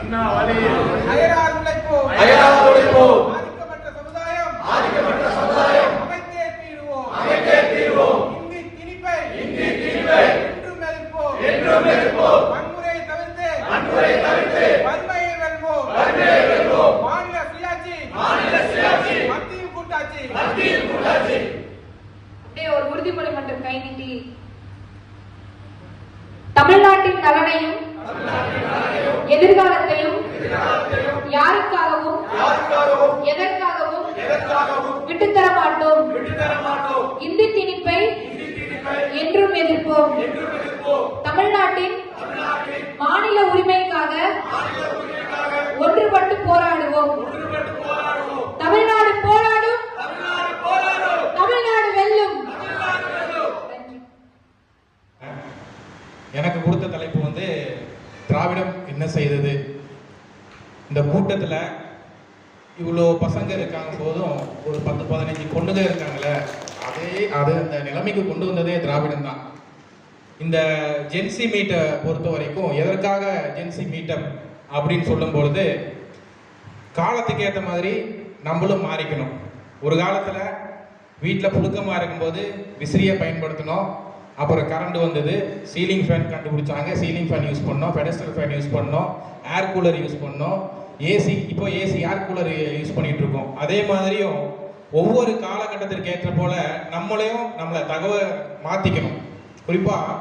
அண்ணா வழியில் அயராது உழைப்போம் ஆதிக்கப்பட்ட சமுதாயம் அமைத்தே தீருவோம் இந்தி திணிப்பை என்றும் எதிர்ப்போம் வன்முறையை தவிர்த்து வன்மையை வெல்வோம் மாநில சுயாட்சி மத்தியில் கூட்டாட்சி ஒரு உறுதிமொழி மட்டும் கை நீட்டி தமிழ்நாட்டின் நலனையும் எதிர்காலத்தையும் யாருக்காகவும் எதற்காகவும் விட்டுத்தர மாட்டோம். இந்தி திணிப்பை என்றும் எதிர்ப்போம். தமிழ்நாட்டின் மாநில உரிமைக்காக ஒன்றுபட்டு போராடுவோம். தமிழ்நாடு போராடும், தமிழ்நாடு வெல்லும். எனக்கு கொடுத்த தலைப்பு வந்து திராவிடம் என்ன செய்தது. இந்த கூட்டத்தில் இவ்வளோ பசங்க இருக்காங்க போதும் ஒரு 10-15 பொண்ணுங்க இருக்காங்களே, அது அந்த நிலைமைக்கு கொண்டு வந்ததே திராவிடம் தான். இந்த ஜென்சி மீட்டை பொறுத்த வரைக்கும் எதற்காக ஜென்சி மீட்டப் அப்படின்னு சொல்லும் பொழுது காலத்துக்கு ஏற்ற மாதிரி நம்மளும் மாறிக்கணும். ஒரு காலத்தில் வீட்டில் புழுக்கமாக இருக்கும்போது விசிறியை பயன்படுத்தணும். அப்புறம் கரண்ட் வந்தது, சீலிங் ஃபேன் கண்டுபிடிச்சாங்க, சீலிங் ஃபேன் யூஸ் பண்ணோம், பெடஸ்டல் ஃபேன் யூஸ் பண்ணோம், ஏர் கூலர் யூஸ் பண்ணோம், ஏசி, இப்போ ஏசி ஏர் கூலர் யூஸ் பண்ணிட்டு இருக்கோம். அதே மாதிரியும் ஒவ்வொரு காலகட்டத்திற்கு ஏற்ற போல நம்மளை தகவல் மாற்றிக்கணும். குறிப்பாக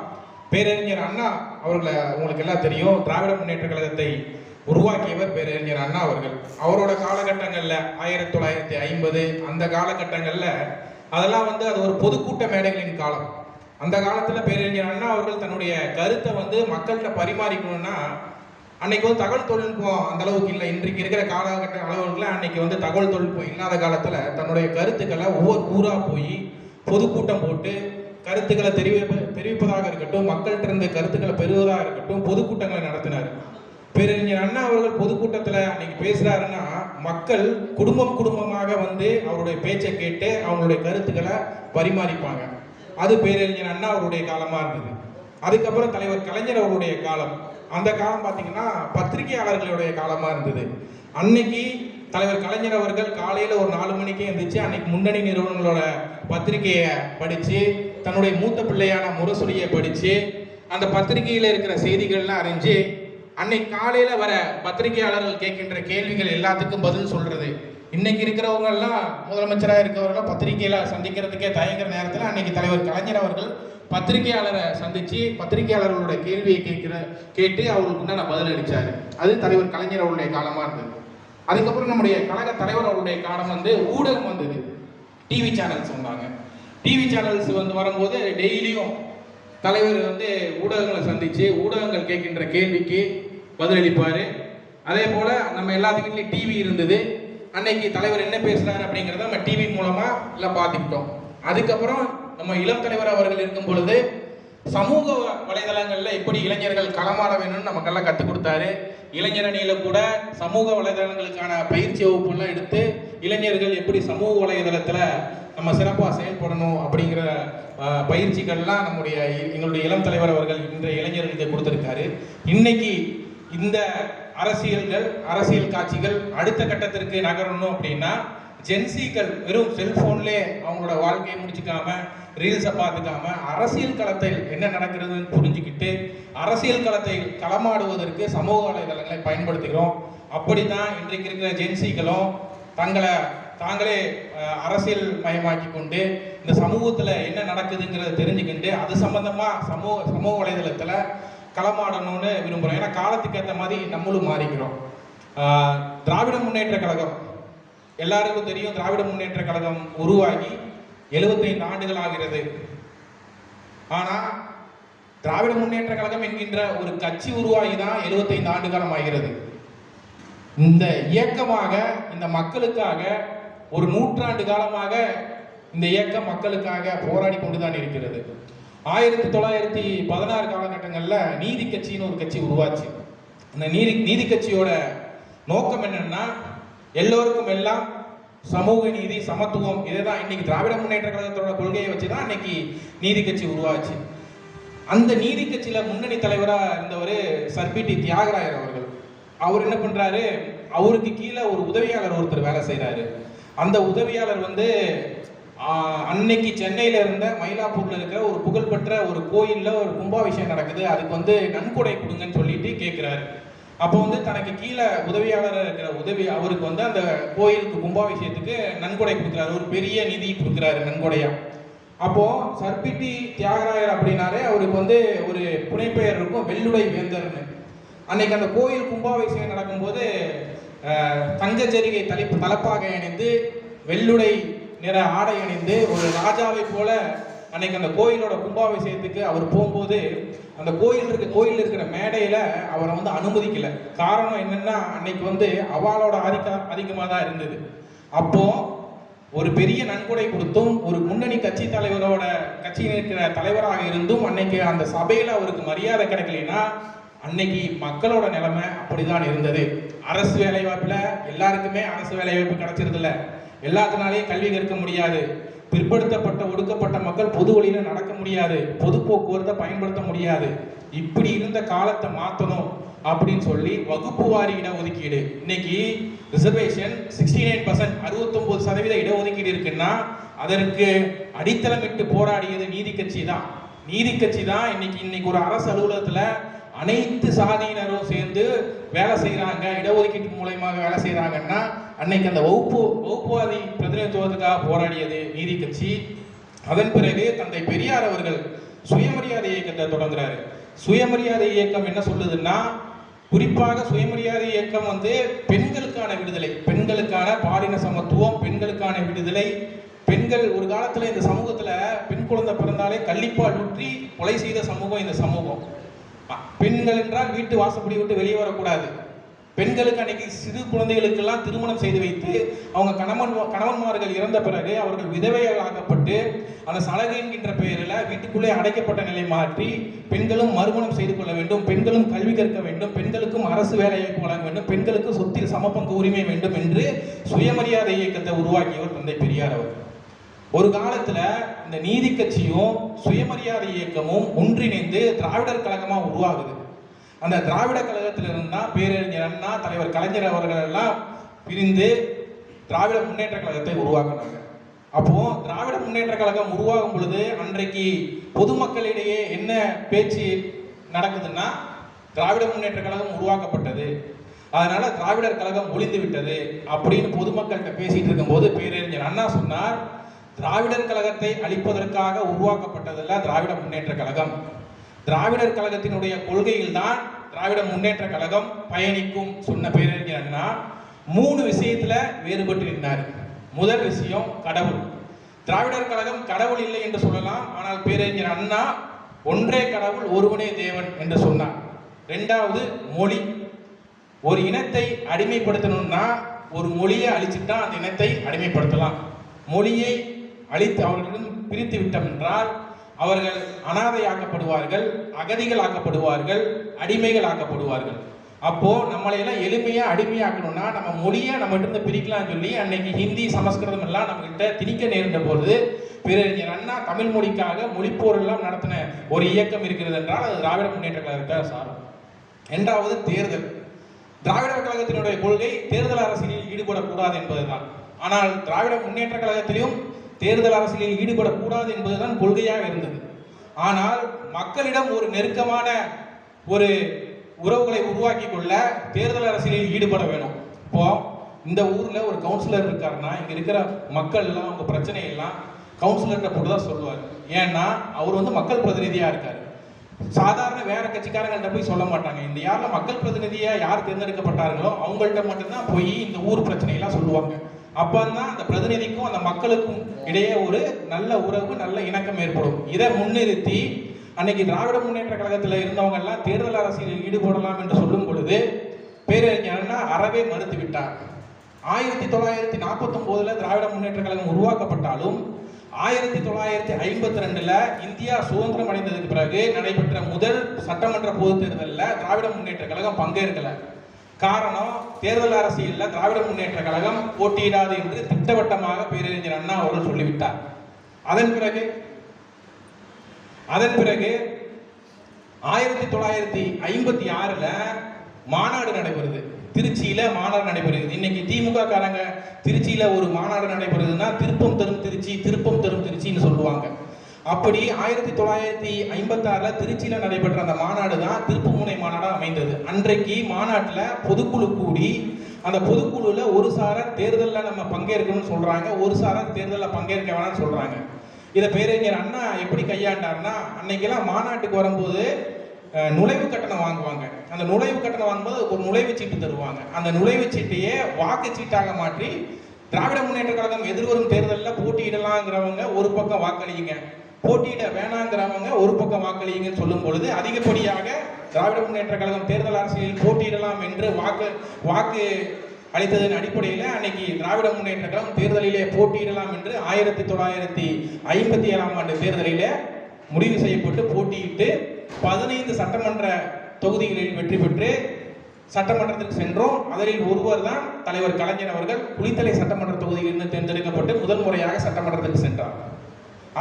பேரறிஞர் அண்ணா அவர்களை உங்களுக்கு எல்லாம் தெரியும். திராவிட முன்னேற்ற கழகத்தை உருவாக்கியவர் பேரறிஞர் அண்ணா அவர்கள். அவரோட காலகட்டங்களில் 1950 அந்த காலகட்டங்களில் அதெல்லாம் வந்து அது ஒரு பொதுக்கூட்ட மேடைகளின் காலம். அந்த காலத்தில் பேரறிஞர் அண்ணா அவர்கள் தன்னுடைய கருத்தை வந்து மக்கள்கிட்ட பரிமாறிக்கணும்னா அன்னைக்கு வந்து தகவல் தொழில்நுட்பம் அந்த அளவுக்கு இல்லை. இன்றைக்கு இருக்கிற காலகட்ட அளவுக்குள்ள அன்னைக்கு வந்து தகவல் தொழில்நுட்பம் இல்லாத காலத்தில் தன்னுடைய கருத்துக்களை ஒவ்வொரு ஊராக போய் பொதுக்கூட்டம் போட்டு கருத்துக்களை தெரிவிப்பதாக இருக்கட்டும், மக்கள்கிட்ட இருந்து கருத்துக்களை பெறுவதாக இருக்கட்டும், பொதுக்கூட்டங்களை நடத்தினார். பேரறிஞர் அண்ணா அவர்கள் பொதுக்கூட்டத்தில் அன்னைக்கு பேசுறாருன்னா மக்கள் குடும்பமாக வந்து அவருடைய பேச்சை கேட்டு அவங்களுடைய கருத்துக்களை பரிமாறிப்பாங்க. அது பேரறிஞர் அண்ணா அவருடைய காலமா இருந்தது. அதுக்கப்புறம் தலைவர் கலைஞர் அவருடைய காலம். அந்த காலம் பார்த்தீங்கன்னா பத்திரிகையாளர்களுடைய காலமா இருந்தது. அன்னைக்கு தலைவர் கலைஞர் அவர்கள் காலையில் ஒரு 4 மணிக்கே இருந்துச்சு. அன்னைக்கு முன்னணி நிறுவனங்களோட பத்திரிகையை படித்து தன்னுடைய மூத்த பிள்ளையான முரசொலியை படித்து அந்த பத்திரிகையில் இருக்கிற செய்திகள்லாம் அறிஞ்சு அன்னைக்கு காலையில் வர பத்திரிகையாளர்கள் கேட்கின்ற கேள்விகள் எல்லாத்துக்கும் பதில் சொல்றது. இன்னைக்கு இருக்கிறவங்க எல்லாம் முதலமைச்சராக இருக்கிறவர்கள் பத்திரிகையில சந்திக்கிறதுக்கே தயங்குற நேரத்தில் அன்னைக்கு தலைவர் கலைஞர் அவர்கள் பத்திரிகையாளரை சந்திச்சு பத்திரிகையாளர்களுடைய கேள்வியை கேட்டு அவங்களுக்கு உண்டான பதில் அளிச்சாரு. அது தலைவர் கலைஞர் அவருடைய காலமா இருந்தது. அதுக்கப்புறம் நம்முடைய கழக தலைவர் அவருடைய காலம் வந்து ஊடகம் வந்தது. டிவி சேனல்ஸ் வந்தாங்க. டிவி சேனல்ஸ் வந்து வரும்போது டெய்லியும் தலைவர் வந்து ஊடகங்களை சந்திச்சு ஊடகங்கள் கேட்கின்ற கேள்விக்கு பதிலளிப்பாரு. அதே போல நம்ம எல்லாத்துக்கிட்டையும் டிவி இருந்தது. அன்னைக்கு தலைவர் என்ன பேசுறாரு அப்படிங்கிறத நம்ம டிவி மூலமா எல்லாம் பார்த்துக்கிட்டோம். அதுக்கப்புறம் நம்ம இளம் தலைவர் அவர்கள் இருக்கும் பொழுது சமூக வலைதளங்கள்ல எப்படி இளைஞர்கள் களமாட வேணும்னு நமக்கெல்லாம் கற்றுக் கொடுத்தாரு. இளைஞர் அணியில கூட சமூக வலைதளங்களுக்கான பயிற்சி வகுப்புலாம் எடுத்து இளைஞர்கள் எப்படி சமூக வலைதளத்துல நம்ம சிறப்பாக செயல்படணும் அப்படிங்கிற பயிற்சிகள்லாம் எங்களுடைய இளம் தலைவர் அவர்கள் இன்றைய இளைஞர்களுக்கு கொடுத்திருக்காரு. இன்னைக்கு இந்த அரசியல் காட்சிகள் அடுத்த கட்டத்திற்கு நகரணும் அப்படின்னா ஜென்சிகள் வெறும் செல்போன்லே அவங்களோட வாழ்க்கையை முடிச்சுக்காம ரீல்ஸை பார்த்துக்காம அரசியல் களத்தில் என்ன நடக்கிறதுன்னு புரிஞ்சுக்கிட்டு அரசியல் களத்தை களமாடுவதற்கு சமூக வலைதளங்களை பயன்படுத்துகிறோம். அப்படித்தான் இன்றைக்கு இருக்கிற ஜென்சிகளும் தாங்களே அரசியல் மயமாக்கி கொண்டு இந்த சமூகத்தில் என்ன நடக்குதுங்கிறத தெரிஞ்சுக்கிட்டு அது சம்பந்தமா சமூக வலைதளத்தில் களமாடணும்னு விரும்புகிறோம். ஏன்னா காலத்துக்கு ஏற்ற மாதிரி நம்மளும் மாறிக்கிறோம். திராவிட முன்னேற்ற கழகம் எல்லாருக்கும் தெரியும். திராவிட முன்னேற்ற கழகம் உருவாகி 75 ஆண்டுகள் ஆகிறது. ஆனால் திராவிட முன்னேற்ற கழகம் என்கின்ற ஒரு கட்சி உருவாகி தான் 75 ஆண்டு காலம் ஆகிறது. இந்த இயக்கமாக இந்த மக்களுக்காக ஒரு 100 ஆண்டு காலமாக இந்த இயக்கம் மக்களுக்காக போராடி கொண்டுதான் இருக்கிறது. 1916 காலகட்டங்களில் நீதி கட்சின்னு ஒரு கட்சி உருவாச்சு. இந்த நீதி கட்சியோட நோக்கம் என்னன்னா எல்லோருக்கும் எல்லாம் சமூக நீதி சமத்துவம். இதுதான் இன்னைக்கு திராவிட முன்னேற்ற கழகத்தோட கொள்கையை வச்சுதான் இன்னைக்கு நீதி கட்சி உருவாச்சு. அந்த நீதி கட்சியில முன்னணி தலைவராக இருந்தவர் சர் பி டி தியாகராயர் அவர்கள். அவர் என்ன பண்றாரு, அவருக்கு கீழே ஒரு உதவியாளர் ஒருத்தர் வேலை செய்யறாரு. அந்த உதவியாளர் வந்து அன்னைக்கு சென்னையில இருந்த மயிலாப்பூர்ல இருக்கிற ஒரு புகழ்பெற்ற ஒரு கோயில்ல ஒரு கும்பாபிஷேகம் நடக்குது, அதுக்கு வந்து நன்கொடை கொடுங்கன்னு சொல்லிட்டு கேட்கிறாரு. அப்போ வந்து தனக்கு கீழே உதவியாளர் இருக்கிற அவருக்கு வந்து அந்த கோயிலுக்கு கும்பாபிஷேகத்துக்கு நன்கொடை கொடுக்குறாரு, ஒரு பெரிய நிதி கொடுக்குறாரு நன்கொடையா. அப்போ சர்பிட்டி தியாகராயர் அப்படின்னாலே அவருக்கு வந்து ஒரு புனைப்பெயர் இருக்கும், வெள்ளுடை வேந்தர்னு. அன்னைக்கு அந்த கோயில் கும்பாபிஷேகம் நடக்கும்போது தங்க ஜரிகை தலப்பாக அணிந்து வெள்ளுடை நிற ஆடை அணிந்து ஒரு ராஜாவை போல அன்னைக்கு அந்த கோயிலோட கும்பாபிஷேகத்துக்கு அவர் போகும்போது அந்த கோயில் இருக்கிற மேடையில அவரை வந்து அனுமதிக்கல. காரணம் என்னன்னா, அன்னைக்கு வந்து அவளோட அதிகமாக தான் இருந்தது. அப்போ ஒரு பெரிய நன்கொடை கொடுத்தும் ஒரு முன்னணி கட்சியில் இருக்கிற தலைவராக இருந்தும் அன்னைக்கு அந்த சபையில அவருக்கு மரியாதை கிடைக்கலைன்னா அன்னைக்கு மக்களோட நிலைமை அப்படிதான் இருந்தது. அரசு வேலை வாய்ப்புல எல்லாருக்குமே அரசு வேலை வாய்ப்பு கிடைச்சிருது இல்ல, எல்லாத்தினாலேயும் கல்வி கற்க முடியாது. பிற்படுத்தப்பட்ட ஒடுக்கப்பட்ட மக்கள் பொது வழியில நடக்க முடியாது, பொது போக்குவரத்தை பயன்படுத்த முடியாது. இப்படி இருந்த காலத்தை மாற்றணும் அப்படின்னு சொல்லி வகுப்பு வாரி இடஒதுக்கீடு, இன்னைக்கு ரிசர்வேஷன் 69%, 69% இடஒதுக்கீடு இருக்குன்னா அதற்கு அடித்தளமிட்டு போராடியது நீதி கட்சி தான். நீதி கட்சி தான் இன்னைக்கு ஒரு அரசு அலுவலகத்துல அனைத்து சாதியினரும் சேர்ந்து வேலை செய்யறாங்க, இடஒதுக்கீட்டு மூலமாக வேலை செய்யறாங்கன்னா அன்னைக்கு அந்த வகுப்புவாதி பிரதிநிதித்துவத்துக்காக போராடியது நீதி கட்சி. அதன் பிறகு தந்தை பெரியார் அவர்கள் சுயமரியாதை இயக்கத்தை தொடங்குறாரு. சுயமரியாதை இயக்கம் என்ன சொல்லுதுன்னா, குறிப்பாக சுயமரியாதை இயக்கம் வந்து பெண்களுக்கான விடுதலை, பெண்களுக்கான பாலின சமத்துவம், பெண்களுக்கான விடுதலை. பெண்கள் ஒரு காலத்துல இந்த சமூகத்துல பெண் குழந்தை பிறந்தாலே கள்ளிப்பால் ஊற்றி கொலை செய்த சமூகம் இந்த சமூகம். பெண்கள் என்றால் வீட்டு வாசப்படி விட்டு வெளியே வரக்கூடாது. பெண்களுக்கு அன்னைக்கு சிறு குழந்தைகளுக்கெல்லாம் திருமணம் செய்து வைத்து அவங்க கணவன்மார்கள் இறந்த பிறகு அவர்கள் விதவைகளாக்கப்பட்டு அந்த சலகை என்கின்ற பெயரில் வீட்டுக்குள்ளே அடைக்கப்பட்ட நிலை மாற்றி பெண்களும் மறுமணம் செய்து கொள்ள வேண்டும், பெண்களும் கல்வி கற்க வேண்டும், பெண்களுக்கும் அரசு வேலைவாய்ப்பு வழங்க வேண்டும், பெண்களுக்கு சொத்தில் சமபங்கு உரிமை வேண்டும் என்று சுயமரியாதை இயக்கத்தை உருவாக்கியவர் தந்தை பெரியார் அவர். ஒரு காலத்துல இந்த நீதி கட்சியும் சுயமரியாதை இயக்கமும் ஒன்றிணைந்து திராவிடர் கழகமா உருவாகுது. அந்த திராவிட கழகத்தில் இருந்தா பேரறிஞர் அண்ணா, தலைவர் கலைஞர் அவர்கள் எல்லாம் பிரிந்து திராவிட முன்னேற்ற கழகத்தை உருவாக்குனாங்க. அப்போ திராவிட முன்னேற்ற கழகம் உருவாகும் பொழுது அன்றைக்கு பொதுமக்களிடையே என்ன பேச்சு நடக்குதுன்னா, திராவிட முன்னேற்ற கழகம் உருவாக்கப்பட்டது, அதனால திராவிடர் கழகம் ஒழிந்து விட்டது அப்படின்னு பொதுமக்கள்கிட்ட பேசிட்டு இருக்கும் போது பேரறிஞர் அண்ணா சொன்னார், திராவிடர் கழகத்தை அழிப்பதற்காக உருவாக்கப்பட்டதல்ல திராவிட முன்னேற்ற கழகம். திராவிடர் கழகத்தினுடைய கொள்கையில் தான் திராவிட முன்னேற்ற கழகம் பயணிக்கும் சொன்ன பேரறிஞர் அண்ணா 3 விஷயத்துல வேறுபட்டு நின்றார். முதல் விஷயம் கடவுள். திராவிடர் கழகம் கடவுள் இல்லை என்று சொல்லலாம், ஆனால் பேரறிஞர் அண்ணா ஒன்றே கடவுள் ஒருவனே தேவன் என்று சொன்னார். 2வது மொழி. ஒரு இனத்தை அடிமைப்படுத்தணும்னா ஒரு மொழியை அழிச்சுட்டா அந்த இனத்தை அடிமைப்படுத்தலாம். மொழியை அழித்து அவர்களிடம் பிரித்து விட்டோம் என்றால் அவர்கள் அனாதையாக்கப்படுவார்கள், அகதிகள் ஆக்கப்படுவார்கள், அடிமைகள் ஆக்கப்படுவார்கள். அப்போ நம்மளையெல்லாம் எளிமையா அடிமையாக்கணும்னா நம்ம மொழியை நம்ம இருந்து பிரிக்கலாம் சொல்லி அன்னைக்கு ஹிந்தி சமஸ்கிருதம் எல்லாம் நம்ம கிட்ட திணிக்க நேர்ந்த போது பேரறிஞர் அண்ணா தமிழ் மொழிக்காக மொழிப்போர் எல்லாம் நடத்தின ஒரு இயக்கம் இருக்கிறது என்றால் அது திராவிட முன்னேற்ற கழகத்தை சாரும். 2வது தேர்தல். திராவிடர் கழகத்தினுடைய கொள்கை தேர்தல் அரசியலில் ஈடுபடக்கூடாது என்பதுதான். ஆனால் திராவிட முன்னேற்ற கழகத்திலும் தேர்தல் அரசியலில் ஈடுபடக்கூடாது என்பதுதான் கொள்கையாக இருந்தது. ஆனால் மக்களிடம் ஒரு நெருக்கமான ஒரு உறவுகளை உருவாக்கி கொள்ள தேர்தல் அரசியலில் ஈடுபட வேணும். இப்போ இந்த ஊர்ல ஒரு கவுன்சிலர் இருக்காருன்னா இங்க இருக்கிற மக்கள் எல்லாம் அவங்க பிரச்சனை எல்லாம் கவுன்சிலர்கிட்ட போட்டு தான் சொல்லுவார். ஏன்னா அவர் வந்து மக்கள் பிரதிநிதியா இருக்காரு. சாதாரண வேற கட்சிக்காரங்கள்ட்ட போய் சொல்ல மாட்டாங்க. இந்த யார்ல மக்கள் பிரதிநிதியா யார் தேர்ந்தெடுக்கப்பட்டார்களோ அவங்கள்ட்ட மட்டும்தான் போய் இந்த ஊர் பிரச்சனையெல்லாம் சொல்லுவாங்க. அப்பதான் அந்த பிரதிநிதிக்கும் அந்த மக்களுக்கும் இடையே ஒரு நல்ல உறவு, நல்ல இணக்கம் ஏற்படும். இதை முன்னிறுத்தி அன்னைக்கு திராவிட முன்னேற்ற கழகத்தில் இருந்தவங்க எல்லாம் தேர்தல் அரசியலில் ஈடுபடலாம் என்று சொல்லும் பொழுது பேரறிஞர் அறவே மறுத்து விட்டார். 1949 திராவிட முன்னேற்ற கழகம் உருவாக்கப்பட்டாலும் 1952 இந்தியா சுதந்திரம் அடைந்ததுக்கு பிறகு நடைபெற்ற முதல் சட்டமன்ற பொதுத் தேர்தலில் திராவிட முன்னேற்ற கழகம் பங்கேற்கல. காரணம், தேர்தல் அரசியலில் திராவிட முன்னேற்ற கழகம் போட்டியிடாது என்று திட்டவட்டமாக பேரறிஞர் அண்ணா அவர்கள் சொல்லிவிட்டார். அதன் பிறகு 1956 மாநாடு நடைபெறுது. திருச்சியில மாநாடு நடைபெறுது. இன்னைக்கு திமுக காரங்க திருச்சியில ஒரு மாநாடு நடைபெறுதுன்னா திருப்பம் தரும் திருச்சி, திருப்பம் தரும் திருச்சின்னு சொல்லுவாங்க. அப்படி 1956 திருச்சியில நடைபெற்ற அந்த மாநாடு தான் திருப்புமுனை மாநாடா அமைந்தது. அன்றைக்கு மாநாட்டில் பொதுக்குழு கூடி அந்த பொதுக்குழுல ஒரு சாரர் தேர்தலில் நம்ம பங்கேற்கணும்னு சொல்றாங்க, ஒரு சாரர் தேர்தலில் பங்கேற்க வேணாம்னு சொல்றாங்க. இதை பேரறிஞர் அண்ணா எப்படி கையாண்டார்னா, அன்னைக்கெல்லாம் மாநாட்டுக்கு வரும்போது நுழைவு கட்டணம் வாங்குவாங்க. அந்த நுழைவு கட்டணம் வாங்கும்போது ஒரு நுழைவு சீட்டு தருவாங்க. அந்த நுழைவு சீட்டையே வாக்குச்சீட்டாக மாற்றி திராவிட முன்னேற்ற கழகம் எதிர்வரும் தேர்தலில் போட்டியிடலாங்கிறவங்க ஒரு பக்கம் வாக்களியுங்க, போட்டியிட வேணாங்கிறவங்க ஒரு பக்கம் வாக்களியுங்கன்னு சொல்லும் பொழுது அதிகப்படியாக திராவிட முன்னேற்ற கழகம் தேர்தல் அரசியலில் போட்டியிடலாம் என்று வாக்கு அளித்ததன் அடிப்படையில் அன்னைக்கு திராவிட முன்னேற்ற கழகம் தேர்தலிலே போட்டியிடலாம் என்று 1957ஆம் ஆண்டு தேர்தலிலே முடிவு செய்யப்பட்டு போட்டியிட்டு 15 சட்டமன்ற தொகுதிகளில் வெற்றி பெற்று சட்டமன்றத்திற்கு சென்றோம். அதில் ஒருவர் தான் தலைவர் கலைஞர் அவர்கள் குளித்தலை சட்டமன்ற தொகுதியிலிருந்து தேர்ந்தெடுக்கப்பட்டு முதல் முறையாக சட்டமன்றத்திற்கு சென்றார்.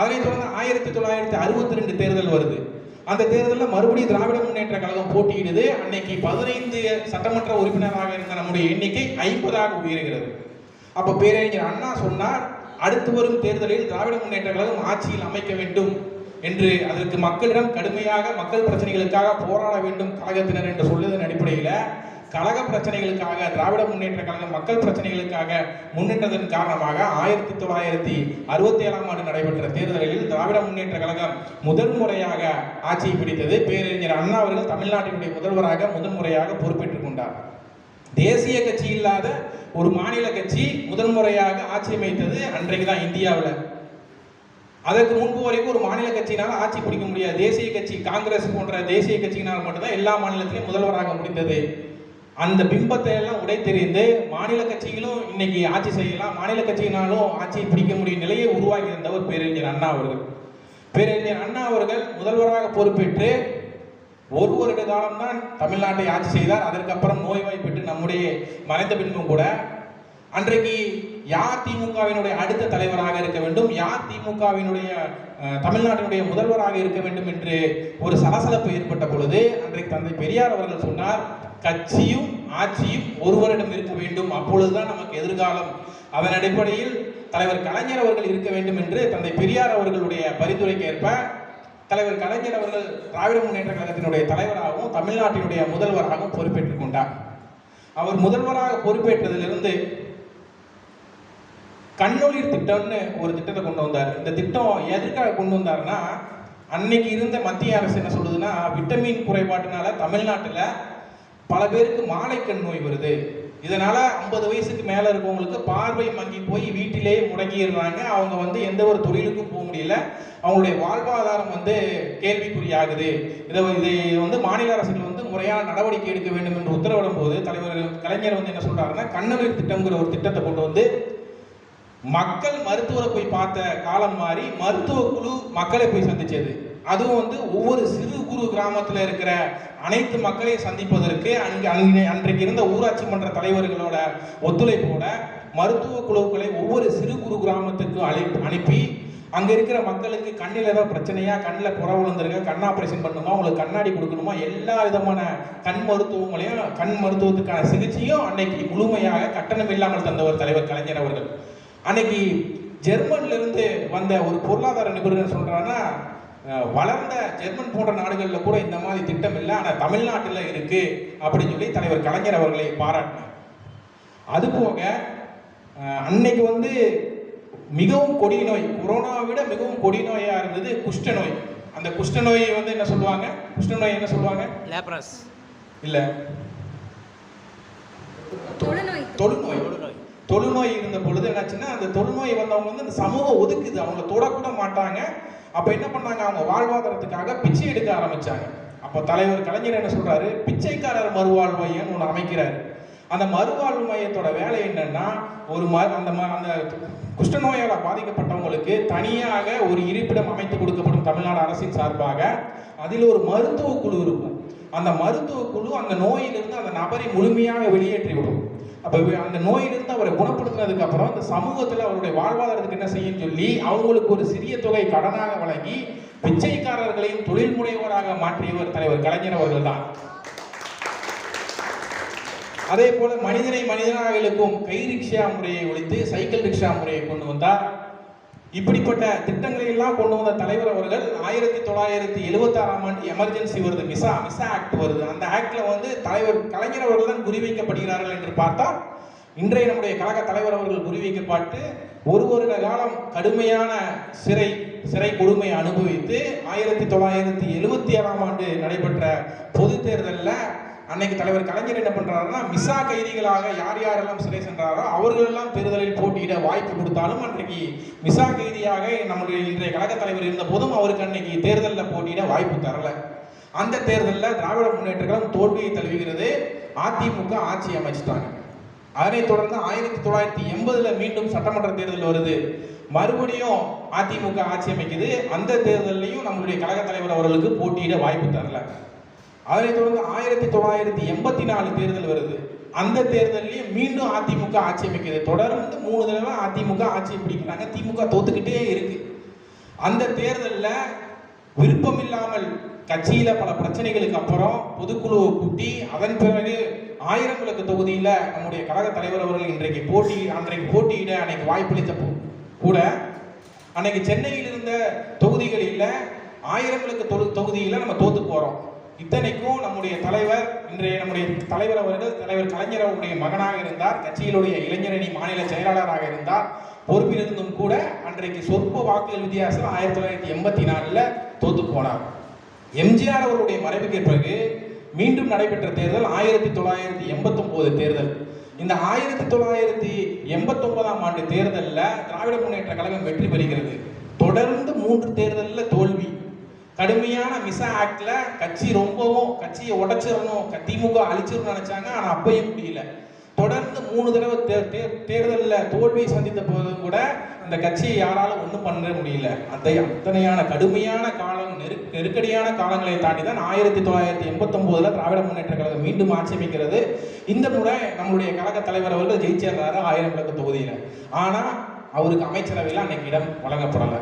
அதனைத் தொடர்ந்து 1962 தேர்தல் வருது. அந்த தேர்தலில் மறுபடியும் திராவிட முன்னேற்ற கழகம் போட்டியிடுது. அன்னைக்கு 15 சட்டமன்ற உறுப்பினராக இருந்த நம்முடைய எண்ணிக்கை 50ஆக உயர்கிறது. அப்ப பேரறிஞர் அண்ணா சொன்னார், அடுத்து வரும் தேர்தலில் திராவிட முன்னேற்ற கழகம் ஆட்சியில் அமைக்க வேண்டும் என்று, அதற்கு மக்களிடம் கடுமையாக மக்கள் பிரச்சனைகளுக்காக போராட வேண்டும் கழகத்தினர் என்று சொல்லுவதன் அடிப்படையில் கழக பிரச்சனைகளுக்காக திராவிட முன்னேற்ற கழகம் மக்கள் பிரச்சனைகளுக்காக முன்னின்றதன் காரணமாக 1967ஆம் ஆண்டு நடைபெற்ற தேர்தலில் திராவிட முன்னேற்ற கழகம் முதல் முறையாக ஆட்சியை பிடித்தது. பேரறிஞர் அண்ணா அவர்கள் தமிழ்நாட்டினுடைய முதல்வராக முதல் முறையாக பொறுப்பேற்றுக் கொண்டார். தேசிய கட்சி இல்லாத ஒரு மாநில கட்சி முதல் முறையாக ஆட்சி அமைத்தது அன்றைக்கு தான் இந்தியாவில். அதற்கு முன்பு வரைக்கும் ஒரு மாநில கட்சியினால் ஆட்சி பிடிக்க முடியாது. தேசிய கட்சி காங்கிரஸ் போன்ற தேசிய கட்சியினால் மட்டும்தான் எல்லா மாநிலத்திலையும் முதல்வராக முடிந்தது. அந்த பிம்பத்தை எல்லாம் உடைத்தெறிந்து மாநில கட்சிகளும் இன்னைக்கு ஆட்சி செய்யலாம், மாநில கட்சியினாலும் ஆட்சியை பிடிக்க முடியும் நிலையை உருவாக்கி இருந்தவர் பேரறிஞர் அண்ணா அவர்கள். பேரறிஞர் அண்ணா அவர்கள் முதல்வராக பொறுப்பேற்று ஒரு வருட காலம்தான் தமிழ்நாட்டை ஆட்சி செய்தார். அதற்கப்புறம் நோய்வாய்ப்பட்டு நம்முடைய மறைந்த பின்பும் கூட அன்றைக்கு யார் திமுகவினுடைய அடுத்த தலைவராக இருக்க வேண்டும், யார் திமுகவினுடைய தமிழ்நாட்டினுடைய முதல்வராக இருக்க வேண்டும் என்று ஒரு சலசலப்பு ஏற்பட்ட பொழுது அன்றைக்கு தந்தை பெரியார் அவர்கள் சொன்னார், கட்சியும் ஆட்சியும் ஒருவரிடம் இருக்க வேண்டும், அப்பொழுதுதான் நமக்கு எதிர்காலம். அதன் அடிப்படையில் தலைவர் கலைஞர் அவர்கள் இருக்க வேண்டும் என்று தந்தை பெரியார் அவர்களுடைய பரிந்துரைக்கு ஏற்ப தலைவர் கலைஞர் அவர்கள் திராவிட முன்னேற்ற கழகத்தினுடைய தலைவராகவும் தமிழ்நாட்டினுடைய முதல்வராகவும் பொறுப்பேற்றுக் கொண்டார். அவர் முதல்வராக பொறுப்பேற்றதிலிருந்து கண்ணொளிர் திட்டம்னு ஒரு திட்டத்தை கொண்டு வந்தார். இந்த திட்டம் எதற்காக கொண்டு வந்தார்னா, அன்னைக்கு இருந்த மத்திய அரசு என்ன சொல்லுதுன்னா, விட்டமின் குறைபாட்டினால தமிழ்நாட்டில் பல பேருக்கு மாலைக்கண் நோய் வருது. இதனால 50 வயசுக்கு மேல இருக்கவங்களுக்கு பார்வை மங்கி போய் வீட்டிலேயே முடங்கிடுறாங்க. அவங்க எந்த ஒரு தொழிலுக்கும் போக முடியல, அவங்களுடைய வாழ்வாதாரம் கேள்விக்குறியாகுது. இதை மாநில அரசுகள் முறையான நடவடிக்கை எடுக்க வேண்டும் என்று உத்தரவிடும் போது தலைவர் கலைஞர் என்ன சொல்றாருன்னா, கண்ணொளிர் திட்டம்ங்கிற ஒரு திட்டத்தை கொண்டு மக்கள் மருத்துவரை போய் பார்த்த காலம் மாறி மருத்துவ குழு மக்களை போய் சந்திச்சது. அதுவும் ஒவ்வொரு சிறு குறு கிராமத்தில் இருக்கிற அனைத்து மக்களையும் சந்திப்பதற்கு அன்றைக்கு இருந்த ஊராட்சி மன்ற தலைவர்களோட ஒத்துழைப்போட மருத்துவ குழுக்களை ஒவ்வொரு சிறு குறு கிராமத்துக்கும் அனுப்பி அங்க இருக்கிற மக்களுக்கு கண்ணில் ஏதாவது பிரச்சனையா, கண்ணில் புற விழுந்திருக்க, கண் ஆபரேஷன் பண்ணணுமா, உங்களுக்கு கண்ணாடி கொடுக்கணுமா, எல்லா விதமான கண் மருத்துவங்களையும் கண் மருத்துவத்துக்கான சிகிச்சையும் அன்னைக்கு முழுமையாக கட்டணம் இல்லாமல் தந்தவர் தலைவர் கலைஞர் அவர்கள். அன்னைக்கு ஜெர்மன்ல இருந்து வந்த ஒரு பொருளாதார நிபுணர் சொல்றாங்கன்னா, வளர்ந்த ஜெர்மன் போன்ற நாடுகளில் கூட இந்த மாதிரி திட்டம் இல்லை, ஆனால் தமிழ்நாட்டில் இருக்கு அப்படின்னு சொல்லி தலைவர் கலைஞர் அவர்களை பாராட்டினார். அதுபோக அன்னைக்கு மிகவும் கொடிய நோய், கொரோனாவை விட மிகவும் கொடிய நோயா இருந்தது குஷ்ட நோய். அந்த குஷ்ட நோய் என்ன சொல்லுவாங்க, குஷ்ட நோய் என்ன சொல்லுவாங்க, லேப்ரஸ் இல்ல தொழுநோய். தொழுநோய் இருந்த பொழுது என்னாச்சுன்னா, அந்த தொழுநோய் வந்தவங்க அந்த சமூகம் ஒதுக்குது, அவங்க தொடக்கூட மாட்டாங்க. அப்ப என்ன பண்ணாங்க, அவங்க வாழ்வாதாரத்துக்காக பிச்சை எடுக்க ஆரம்பிச்சாங்க. அப்ப தலைவர் கலைஞர் என்ன சொல்றாரு, பிச்சைக்காரர் மறுவாழ்வு மையம் ஒன்று அமைக்கிறாரு. அந்த மறுவாழ்வு மையத்தோட வேலை என்னன்னா, அந்த குஷ்டநோயால பாதிக்கப்பட்டவங்களுக்கு தனியாக ஒரு இருப்பிடம் அமைத்து கொடுக்கப்படும் தமிழ்நாடு அரசின் சார்பாக. அதில் ஒரு மருத்துவ குழு இருக்கும். அந்த மருத்துவ குழு அந்த நோயிலிருந்து அந்த நபரை முழுமையாக வெளியேற்றி விடும். அப்ப அந்த நோயிலிருந்து அவரை குணப்படுத்தினதுக்கு அப்புறம் அந்த சமூகத்தில் அவருடைய வாழ்வாதாரத்துக்கு என்ன செய்யும் சொல்லி அவங்களுக்கு ஒரு சிறிய தொகை கடனாக வழங்கி பிச்சைக்காரர்களையும் தொழில் முனைவோராக மாற்றியவர் தலைவர் கலைஞர் அவர்கள் தான். அதே போல மனிதனை மனிதனாக இழுக்கும் கை ரிக்ஷா முறையை ஒழித்து சைக்கிள் ரிக்ஷா முறையை கொண்டு வந்தார். இப்படிப்பட்ட திட்டங்களை எல்லாம் கொண்டு வந்த தலைவர் அவர்கள் 1976ஆம் ஆண்டு எமர்ஜென்சி வருது, மிசா ஆக்ட் வருது. அந்த ஆக்ட்ல வந்து தலைவர் கலைஞர் அவர்கள் தான் குறிவைக்கப்படுகிறார்கள் என்று பார்த்தால் இன்றைய நம்முடைய கழக தலைவர் அவர்கள் குறிவைக்கப்பட்டு ஒரு வருட காலம் கடுமையான சிறை கொடுமையை அனுபவித்து 1977ஆம் ஆண்டு நடைபெற்ற பொது தேர்தலில் அன்னைக்கு தலைவர் கலைஞர் என்ன பண்றாருன்னா, மிசா கைதிகளாக யார் யாரெல்லாம் சிறை சென்றாரோ அவர்கள் எல்லாம் தேர்தலில் போட்டியிட வாய்ப்பு கொடுத்தாலும் அன்றைக்கு மிசா கைதியாக நம்முடைய இன்றைய கழக தலைவர் இருந்த போதும் அவருக்கு அன்னைக்கு தேர்தலில் போட்டியிட வாய்ப்பு தரல. அந்த தேர்தலில் திராவிட முன்னேற்ற கழகம் தோல்வியை தழுவுகிறது. அதிமுக ஆட்சி அமைச்சிட்டாங்க. அதனைத் தொடர்ந்து 1980ல் மீண்டும் சட்டமன்ற தேர்தல் வருது. மறுபடியும் அதிமுக ஆட்சி அமைக்குது. அந்த தேர்தலையும் நம்முடைய கழக தலைவர் அவர்களுக்கு போட்டியிட வாய்ப்பு தரல. அதனைத் தொடர்ந்து 1984 தேர்தல் வருது. அந்த தேர்தலையும் மீண்டும் அதிமுக ஆட்சி அமைக்குது. தொடர்ந்து 3 தடவை அதிமுக ஆட்சி பிடிக்கிறாங்க. திமுக தோத்துக்கிட்டே இருக்கு. அந்த தேர்தலில் விருப்பமில்லாமல் கட்சியில பல பிரச்சனைகளுக்கு அப்புறம் பொதுக்குழுவை கூட்டி அதன் பிறகு 1000 விளக்கு தொகுதியில நம்முடைய கழக தலைவர் அவர்கள் அன்றைக்கு போட்டியிட அன்னைக்கு வாய்ப்பளித்த கூட அன்னைக்கு சென்னையில் இருந்த தொகுதிகளில் 1000 விளக்கு தொகுதியில நம்ம தோத்து போறோம். இத்தனைக்கும் நம்முடைய தலைவர் அவர்கள் தலைவர் கலைஞர் அவருடைய மகனாக இருந்தார். கட்சியிலுடைய இளைஞரணி மாநில செயலாளராக இருந்தார். பொறுப்பிலிருந்தும் கூட அன்றைக்கு சொற்ப வாக்குகள் வித்தியாசம் 1984ல் தோத்து போனார். எம்ஜிஆர் அவருடைய மறைவுக்கு பிறகு மீண்டும் நடைபெற்ற தேர்தல் 1989 தேர்தல். இந்த 1989ஆம் ஆண்டு தேர்தலில் திராவிட முன்னேற்ற கழகம் வெற்றி பெறுகிறது. தொடர்ந்து 3 தேர்தலில் தோல்வி. கடுமையான மிசா ஆக்ட்ல கட்சியை உடைச்சிடணும், திமுக அழிச்சிடணும்னு நினைச்சாங்க. ஆனா அப்பயும் முடியல. தொடர்ந்து 3 தடவை தேர்தலில் தோல்வியை சந்தித்த போதும் கூட இந்த கட்சியை யாராலும் ஒன்றும் பண்ண முடியல. அத்தனையான கடுமையான காலம், நெருக்கடியான காலங்களை தாண்டி தான் 1989ல் திராவிட முன்னேற்ற கழகம் மீண்டும் ஆட்சி அமைக்கிறது. இந்த முறை நம்முடைய கழக தலைவர் அவர்கள் ஜெயிச்சிடுறாரு 1000 விளக்கு தொகுதியில். ஆனா அவருக்கு அமைச்சரவையில் அன்னைக்கு இடம் வழங்கப்படலை.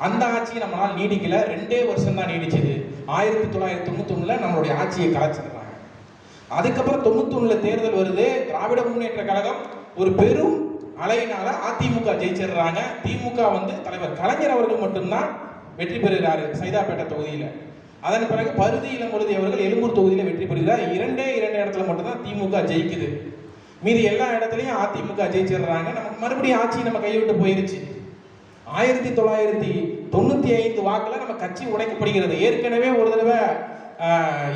அந்த ஆட்சியை நம்மளால் நீடிக்கல. 2 வருஷம் தான் நீடிச்சது. 1991ல் நம்மளுடைய ஆட்சியை கலைச்சிடுறாங்க. அதுக்கப்புறம் 91ல் தேர்தல் வருது. திராவிட முன்னேற்ற கழகம் ஒரு பெரும் அலையினால அதிமுக ஜெயிச்சிடுறாங்க. திமுக வந்து தலைவர் கலைஞர் அவர்கள் மட்டும்தான் வெற்றி பெறுகிறாரு சைதாப்பேட்டை தொகுதியில். அதன் பிறகு பருதி இளம்பருதி அவர்கள் எழும்பூர் தொகுதியில் வெற்றி பெறுகிறார். 2 இடத்துல மட்டும்தான் திமுக ஜெயிக்குது. மீதி எல்லா இடத்துலையும் அதிமுக ஜெயிச்சிடுறாங்க. நமக்கு மறுபடியும் ஆட்சி நம்ம கைவிட்டு போயிருச்சு. 1995 வாக்குல நம்ம கட்சி உடைக்கப்படுகிறது. ஏற்கனவே ஒரு தடவை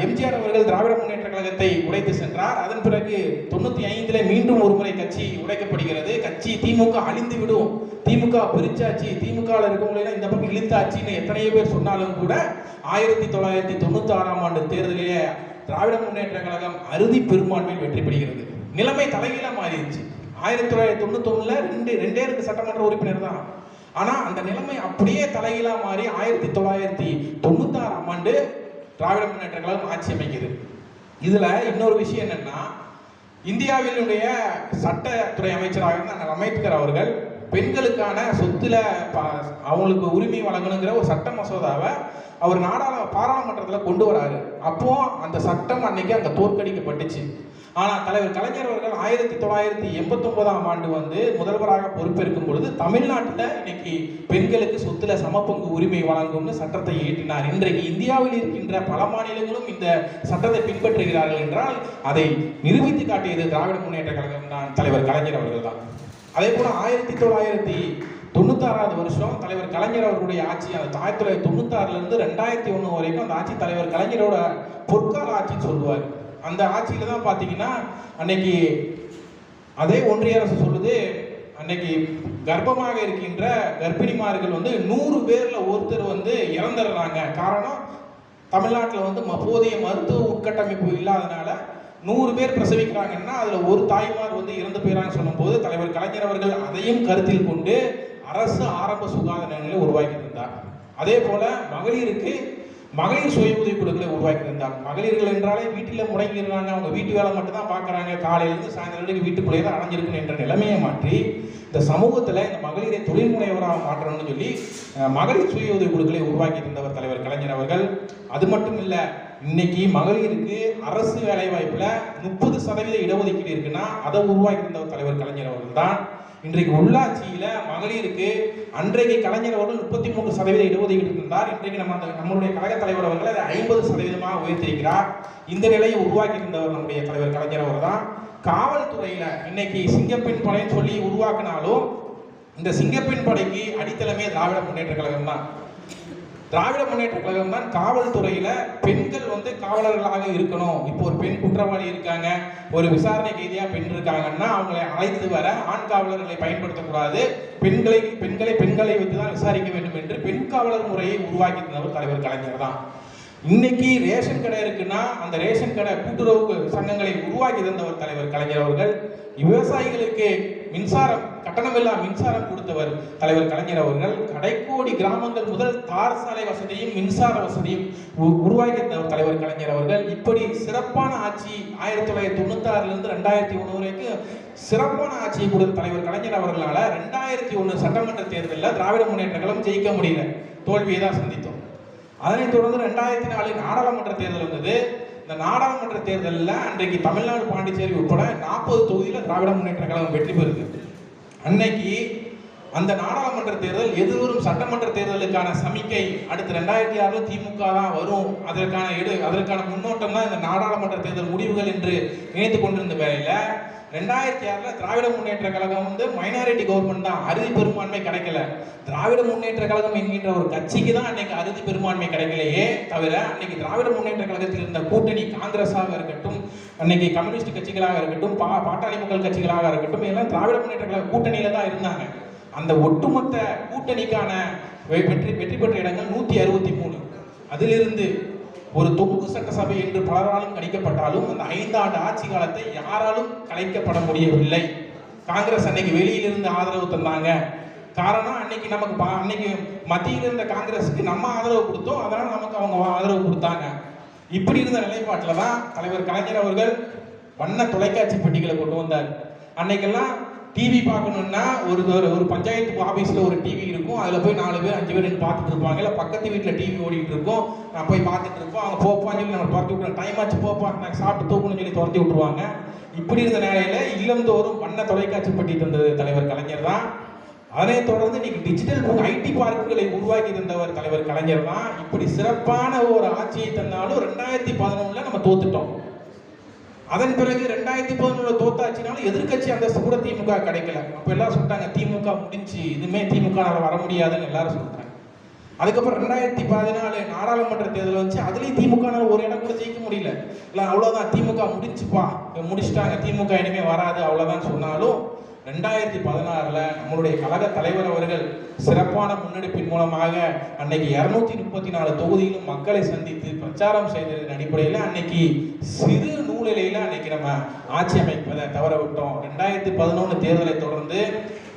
எம்ஜிஆர் அவர்கள் திராவிட முன்னேற்ற கழகத்தை உடைத்து சென்றார். அதன் பிறகு 95ல் மீண்டும் ஒரு முறை கட்சி உடைக்கப்படுகிறது. கட்சி திமுக அழிந்து விடும், திமுக பிரிச்சாச்சு, திமுக இருக்கவங்கள இந்த பக்கம் இழுத்தாச்சுன்னு எத்தனையோ பேர் சொன்னாலும் கூட 1996ஆம் ஆண்டு தேர்தலிலே திராவிட முன்னேற்ற கழகம் அறுதி பெரும்பான்மையில் வெற்றி பெறுகிறது. நிலைமை தலைகீழா மாறிடுச்சு. 1991ல் 2 சட்டமன்ற உறுப்பினர் தான். ஆனா அந்த நிலைமை அப்படியே தலைகீழா மாறி 1996ஆம் ஆண்டு திராவிட முன்னேற்ற கழகம் ஆட்சி அமைக்குது. இதுல இன்னொரு விஷயம் என்னன்னா, இந்தியாவினுடைய சட்டத்துறை அமைச்சராக இருந்த அம்பேத்கர் அவர்கள் பெண்களுக்கான சொத்துல அவங்களுக்கு உரிமை வழங்கணுங்கிற ஒரு சட்ட மசோதாவை அவர் பாராளுமன்றத்தில் கொண்டு வராரு. அப்போ அந்த சட்டம் அன்னைக்கு அங்க தோற்கடிக்கப்பட்டுச்சு. ஆனா தலைவர் கலைஞர் அவர்கள் 1989ஆம் ஆண்டு வந்து முதல்வராக பொறுப்பேற்கும் பொழுது தமிழ்நாட்டில் இன்னைக்கு பெண்களுக்கு சொத்துல சமபங்கு உரிமை வழங்கும்னு சட்டத்தை இயற்றினார். இன்றைக்கு இந்தியாவில் இருக்கின்ற பல மாநிலங்களும் இந்த சட்டத்தை பின்பற்றுகிறார்கள் என்றால் அதை நிரூபித்து காட்டியது திராவிட முன்னேற்ற கழகம் தான், தலைவர் கலைஞர் அவர்கள் தான். அதே போல 1996வது வருஷம் தலைவர் கலைஞர் அவர்களுடைய ஆட்சி, அந்த 1996லிருந்து 2001 வரைக்கும் அந்த ஆட்சி தலைவர் கலைஞரோட பொற்கால ஆட்சின்னு சொல்லுவார். அந்த ஆட்சியில தான் பாத்தீங்கன்னா அன்னைக்கு அதே ஒன்றிய அரசு சொல்லுது, அன்னைக்கு கர்ப்பமாக இருக்கின்ற கர்ப்பிணிமார்கள் வந்து 100 பேர்ல ஒருத்தர் வந்து இறந்துடுறாங்க. காரணம் தமிழ்நாட்டில் வந்து போதிய மருத்துவ உட்கட்டமைப்பு இல்லாதனால 100 பேர் பிரசவிக்கிறாங்கன்னா அதுல ஒரு தாய்மார் வந்து இறந்து போயிறாங்க சொல்லும் போது தலைவர் கலைஞர் அவர்கள் அதையும் கருத்தில் கொண்டு அரசு ஆரம்ப சுகாதார நிலையங்களை உருவாக்கி இருந்தார். அதே போல மகளிருக்கு மகளிர் சுய உதவி குழுக்களை உருவாக்கி இருந்தார். மகளிர்கள் என்றாலே வீட்டில் முடங்கிடுறாங்க, அவங்க வீட்டு வேலை மட்டும் தான் பார்க்குறாங்க, காலையிலேருந்து சாயந்தரம் வரைக்கும் வீட்டுக்குள்ளேயே தான் அடைஞ்சிருக்கணும் என்ற நிலைமையை மாற்றி இந்த சமூகத்தில் இந்த மகளிரை தொழில் முனைவராக மாற்றணும்னு சொல்லி மகளிர் சுய உதவி குழுக்களை உருவாக்கி இருந்தவர் தலைவர் கலைஞர் அவர்கள். அது மட்டும் இல்லை, இன்னைக்கு மகளிருக்கு அரசு வேலை வாய்ப்புல 30% இடஒதுக்கீடு இருக்குன்னா அதை உருவாக்கி இருந்தவர் தலைவர் கலைஞர் அவர்கள் தான். இன்றைக்கு உள்ளாட்சியில மகளிருக்கு அன்றைக்கு கலைஞர் அவர்கள் 33% இடஒதுக்கீடு இருந்தார். இன்றைக்கு நம்மளுடைய கழக தலைவர் அவர்கள் அதை 50% உயர்த்தியிருக்கிறார். இந்த நிலையை உருவாக்கி இருந்தவர் நம்முடைய தலைவர் கலைஞர் அவர் தான். காவல்துறையில இன்னைக்கு சிங்கப்பெண் படைன்னு சொல்லி உருவாக்கினாலும் இந்த சிங்கப்பெண் படைக்கு அடித்தளமே திராவிட முன்னேற்ற கழகம் தான். திராவிட முன்னேற்ற கழகம் தான் காவல்துறையில பெண்கள் காவலர்களாக இருக்கணும். இப்போ ஒரு பெண் குற்றவாளி இருக்காங்க, ஒரு விசாரணை கைதியா பெண் இருக்காங்கன்னா அவங்களை அழைத்து வர ஆண் காவலர்களை பயன்படுத்தக்கூடாது, பெண்களை வைத்துதான் விசாரிக்க வேண்டும் என்று பெண் காவலர் முறையை உருவாக்கி தந்தவர் தலைவர் கலைஞர் தான். இன்னைக்கு ரேஷன் கடை இருக்குன்னா அந்த ரேஷன் கடை கூட்டுறவு சங்கங்களை உருவாக்கி தந்தவர் தலைவர் கலைஞர் அவர்கள். விவசாயிகளுக்கு மின்சாரம் கட்டணமில்லா மின்சாரம் கொடுத்தவர் தலைவர் கலைஞர் அவர்கள். கடைக்கோடி கிராமங்கள் முதல் தார் சாலை வசதியும் மின்சார வசதியும் உருவாக்கி தந்தவர் தலைவர் கலைஞர் அவர்கள். இப்படி சிறப்பான ஆட்சி 1996 2001 வரைக்கும் சிறப்பான ஆட்சியை கொடுத்த தலைவர் கலைஞர் அவர்களால 2001 சட்டமன்ற தேர்தலில் திராவிட முன்னேற்ற கழகம் ஜெயிக்க முடியல, தோல்வியை தான் சந்தித்தோம். அதனைத் தொடர்ந்து 2004 நாடாளுமன்ற தேர்தல் வந்தது. இந்த நாடாளுமன்ற தேர்தலில் அன்றைக்கு தமிழ்நாடு, பாண்டிச்சேரி உட்பட 40 தொகுதியில் திராவிட முன்னேற்ற கழகம் வெற்றி பெறுது. அன்னைக்கு அந்த நாடாளுமன்ற தேர்தல் எதிர்வரும் சட்டமன்ற தேர்தலுக்கான சமிக்கை அடுத்து 2006 திமுக தான் வரும், அதற்கான முன்னோட்டம் தான் இந்த நாடாளுமன்ற தேர்தல் முடிவுகள் என்று நினைத்து கொண்டிருந்த வேளையில 2006 திராவிட முன்னேற்ற கழகம் மைனாரிட்டி கவர்மெண்ட் தான், அறுதி பெரும்பான்மை கிடைக்கல. திராவிட முன்னேற்ற கழகம் என்கின்ற ஒரு கட்சிக்கு தான் அன்னைக்கு அறுதி பெரும்பான்மை கிடைக்கலையே தவிர அன்னைக்கு திராவிட முன்னேற்ற கழகத்தில் இருந்த கூட்டணி காங்கிரஸாக இருக்கட்டும், அன்னைக்கு கம்யூனிஸ்ட் கட்சிகளாக இருக்கட்டும், பாட்டாளி மக்கள் கட்சிகளாக இருக்கட்டும், எல்லாம் திராவிட முன்னேற்ற கழக கூட்டணியில தான் இருந்தாங்க. அந்த ஒட்டுமொத்த கூட்டணிக்கான வெற்றி பெற்ற இடங்கள் 163. அதிலிருந்து ஒரு தொகுப்பு சட்டசபை என்று பலராலும் கணிக்கப்பட்டாலும் அந்த 5 ஆண்டு ஆட்சி காலத்தை யாராலும் கலைக்கப்பட முடியவில்லை. காங்கிரஸ் அன்னைக்கு வெளியிலிருந்து ஆதரவு தந்தாங்க. காரணம் அன்னைக்கு மத்தியில் இருந்த காங்கிரஸுக்கு நம்ம ஆதரவு கொடுத்தோம், அதனால நமக்கு அவங்க ஆதரவு கொடுத்தாங்க. இப்படி இருந்த நிலைப்பாட்டில் தான் தலைவர் கலைஞர் அவர்கள் வண்ண தொலைக்காட்சி பெட்டிகளை கொண்டு வந்தார். அன்னைக்கெல்லாம் டிவி பார்க்கணும்னா ஒரு பஞ்சாயத்து ஆபீஸ்ல ஒரு டிவி இருக்கும், அதுல போய் 4 பேர் 5 பேர் பார்த்துட்டு இருப்பாங்க. இல்லை பக்கத்து வீட்டில் டிவி ஓடிட்டு இருக்கும், நான் போய் பார்த்துட்டு இருப்போம். அவங்க போப்பான்னு சொல்லி நம்ம துரத்தி விட்டுருவோம், டைம் ஆச்சு போப்பா நான் சாப்பிட்டு தூக்கணும்னு சொல்லி துரத்தி விட்டுருவாங்க. இப்படி இருந்த நிலையில இல்லந்தோறும் வண்ண தொலைக்காட்சி பெட்டி தந்தது தலைவர் கலைஞர் தான். அதனைத் தொடர்ந்து இன்னைக்கு டிஜிட்டல் ஐடி பார்க்குகளை உருவாக்கி தந்தவர் தலைவர் கலைஞர் தான். இப்படி சிறப்பான ஒரு ஆட்சியை தந்தாலும் 2011 நம்ம தோத்துட்டோம். அதன் பிறகு 2011 தோத்தாச்சுனாலும் எதிர்கட்சி அந்தஸ்து கூட திமுக கிடைக்கல. அப்ப எல்லாம் சொல்லிட்டாங்க திமுக முடிஞ்சு, இதுமே திமுக வர முடியாதுன்னு எல்லாரும் சொல்லிட்டாங்க. அதுக்கப்புறம் 2014 நாடாளுமன்ற தேர்தல் வந்துச்சு, அதுலயும் திமுக ஒரு இடம் கூட ஜெயிக்க முடியல. இல்ல அவ்வளவுதான் திமுக முடிச்சுப்பா, முடிச்சுட்டாங்க, திமுக இனிமே வராது அவ்வளவுதான் சொன்னாலும் 2016 நம்மளுடைய கழக தலைவர் அவர்கள் சிறப்பான முன்னெடுப்பின் மூலமாக அன்னைக்கு 234 தொகுதியிலும் மக்களை சந்தித்து பிரச்சாரம் செய்ததன் அடிப்படையில் அன்னைக்கு சிறு நூலிலையில அன்னைக்கு நம்ம ஆட்சி அமைப்பதை தவற விட்டோம். 2011 தேர்தலை தொடர்ந்து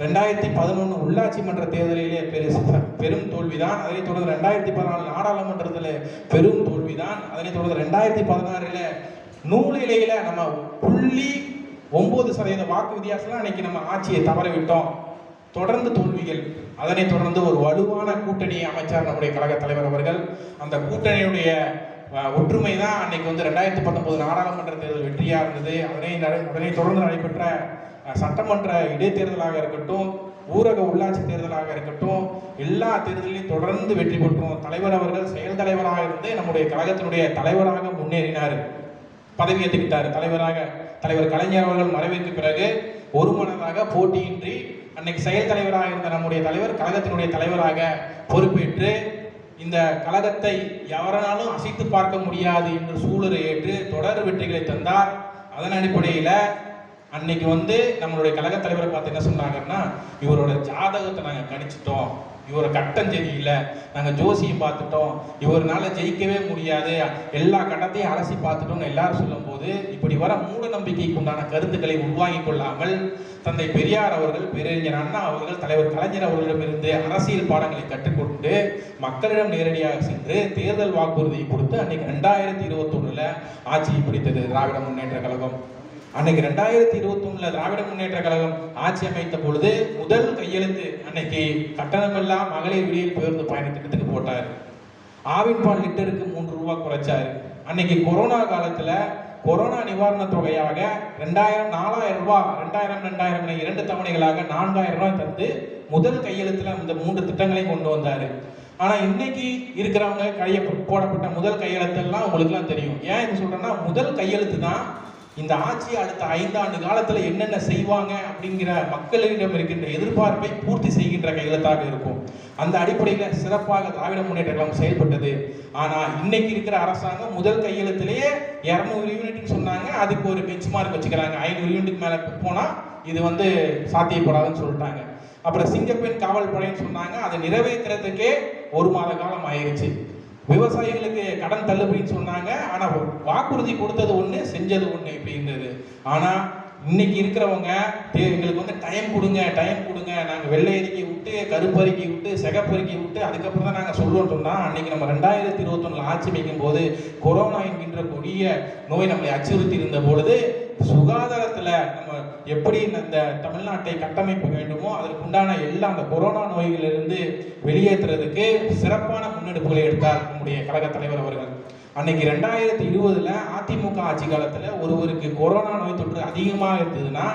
2011 உள்ளாட்சி மன்ற தேர்தலிலே பெரும் தோல்விதான். அதனைத் தொடர்ந்து 2014 நாடாளுமன்றத்தில் பெரும் தோல்விதான். அதனைத் தொடர்ந்து 2016 நூலிலையில நம்ம 0.9% வாக்கு வித்தியாசம் அன்னைக்கு நம்ம ஆட்சியை தவற விட்டோம். தொடர்ந்து தோல்விகள். அதனைத் தொடர்ந்து ஒரு வலுவான கூட்டணியை அமைச்சார் நம்முடைய கழக தலைவர் அவர்கள். அந்த கூட்டணியுடைய ஒற்றுமை தான் அன்னைக்கு 2019 நாடாளுமன்ற தேர்தல் வெற்றியா இருந்தது. அதனை தொடர்ந்து நடைபெற்ற சட்டமன்ற இடைத்தேர்தலாக இருக்கட்டும், ஊரக உள்ளாட்சி தேர்தலாக இருக்கட்டும், எல்லா தேர்தலையும் தொடர்ந்து வெற்றி பெற்றோம். தலைவர் அவர்கள் செயல் தலைவராக இருந்து நம்முடைய கழகத்தினுடைய தலைவராக முன்னேறினார், பதவி ஏற்றுக்கிட்டார். தலைவர் கலைஞர் அவர்கள் மறைவுக்கு பிறகு ஒருமனதாக போட்டியின்றி அன்னைக்கு செயல் தலைவராக இருந்த நம்முடைய தலைவர் கழகத்தினுடைய தலைவராக பொறுப்பேற்று இந்த கழகத்தை எவராலும் அசைத்து பார்க்க முடியாது என்று சூழலை ஏற்று தொடர் வெற்றிகளை தந்தார். அதன் அடிப்படையில் அன்னைக்கு நம்மளுடைய கழக தலைவரை பார்த்து என்ன சொன்னாங்கன்னா, இவரோட ஜாதகத்தை நாங்கள் கணிச்சிட்டோம், இவரை கட்டம் சரியில்லை, நாங்கள் ஜோசியம் பார்த்துட்டோம், இவர்னால ஜெயிக்கவே முடியாது, எல்லா கட்டத்தையும் அலசி பார்த்துட்டோம்னு எல்லாரும் சொல்லும்போது இப்படி வர மூட நம்பிக்கைக்கு உண்டான கருத்துக்களை உருவாக்கி கொள்ளாமல் தந்தை பெரியார் அவர்கள், பேரறிஞர் அண்ணா அவர்கள், தலைவர் கலைஞர் அவர்களிடமிருந்து அரசியல் பாடங்களை கற்றுக்கொண்டு மக்களிடம் நேரடியாக சென்று தேர்தல் வாக்குறுதியை கொடுத்து அன்னைக்கு 2021 ஆட்சியை பிடித்தது திராவிட முன்னேற்ற கழகம். அன்னைக்கு 2021 திராவிட முன்னேற்ற கழகம் ஆட்சி அமைத்த பொழுது முதல் கையெழுத்து அன்னைக்கு கட்டணமில்லா மகளிர் விடியல் பேருந்து பயண திட்டத்துக்கு போட்டார். ஆவின் பால் லிட்டருக்கு 3 ரூபா குறைச்சாரு. அன்னைக்கு கொரோனா காலத்துல கொரோனா நிவாரண தொகையாக 4000 ரூபாய் 2000 2 தவணைகளாக 4000 ரூபாய் தந்து முதல் கையெழுத்துல இந்த 3 திட்டங்களையும் கொண்டு வந்தாரு. ஆனா இன்னைக்கு இருக்கிறவங்க போடப்பட்ட முதல் கையெழுத்தெல்லாம் உங்களுக்கு எல்லாம் தெரியும். ஏன் இது சொல்றேன்னா, முதல் கையெழுத்து தான் இந்த ஆட்சி அடுத்த 5 ஆண்டு காலத்துல என்னென்ன செய்வாங்க அப்படிங்கிற மக்களிடம் இருக்கின்ற எதிர்பார்ப்பை பூர்த்தி செய்கின்ற கையெழுத்தாக இருக்கும். அந்த அடிப்படையில் சிறப்பாக திராவிட முன்னேற்ற கழகம் செயல்பட்டது. ஆனா இன்னைக்கு இருக்கிற அரசாங்கம் முதல் கையெழுத்திலேயே 200 யூனிட் சொன்னாங்க, அதுக்கு ஒரு பெஞ்ச் மார்க் வச்சுக்கிறாங்க. 500 யூனிட் மேல போனா இது சாத்தியப்படாதுன்னு சொல்லிட்டாங்க. அப்புறம் சிங்கப்பெண் காவல் படைன்னு சொன்னாங்க, அதை நிறைவேற்றுறதுக்கே 1 மாத காலம் ஆயிடுச்சு. விவசாயிகளுக்கு கடன் தள்ளுபடின்னு சொன்னாங்க, ஆனா வாக்குறுதி கொடுத்தது ஒண்ணு, செஞ்சது ஒண்ணு இப்படி இருந்தது. ஆனா இன்னைக்கு இருக்கிறவங்க எங்களுக்கு டைம் கொடுங்க, நாங்க வெள்ளை அறிக்கை விட்டு, கருப்பறிக்கை விட்டு, சிகப்பறிக்கை விட்டு அதுக்கப்புறம் தான் நாங்க சொல்லுவோம் சொன்னா, அன்னைக்கு நம்ம 2021 ஆட்சி அமைக்கும் போது கொரோனா என்கின்ற கொடிய நோய் நம்மளை அச்சுறுத்தி இருந்த பொழுது சுகாதாரத்துல நம்ம எப்படி இந்த தமிழ்நாட்டை கட்டமைக்க வேண்டுமோ அதற்குண்டான எல்லா அந்த கொரோனா நோய்களிலிருந்து வெளியேற்றுறதுக்கு சிறப்பான முன்னெடுப்புகளை எடுத்தார் நம்முடைய கழக தலைவர் அவர்கள். அன்னைக்கு 2020 அதிமுக ஆட்சி காலத்துல ஒருவருக்கு கொரோனா நோய் தொற்று அதிகமாக இருந்ததுன்னா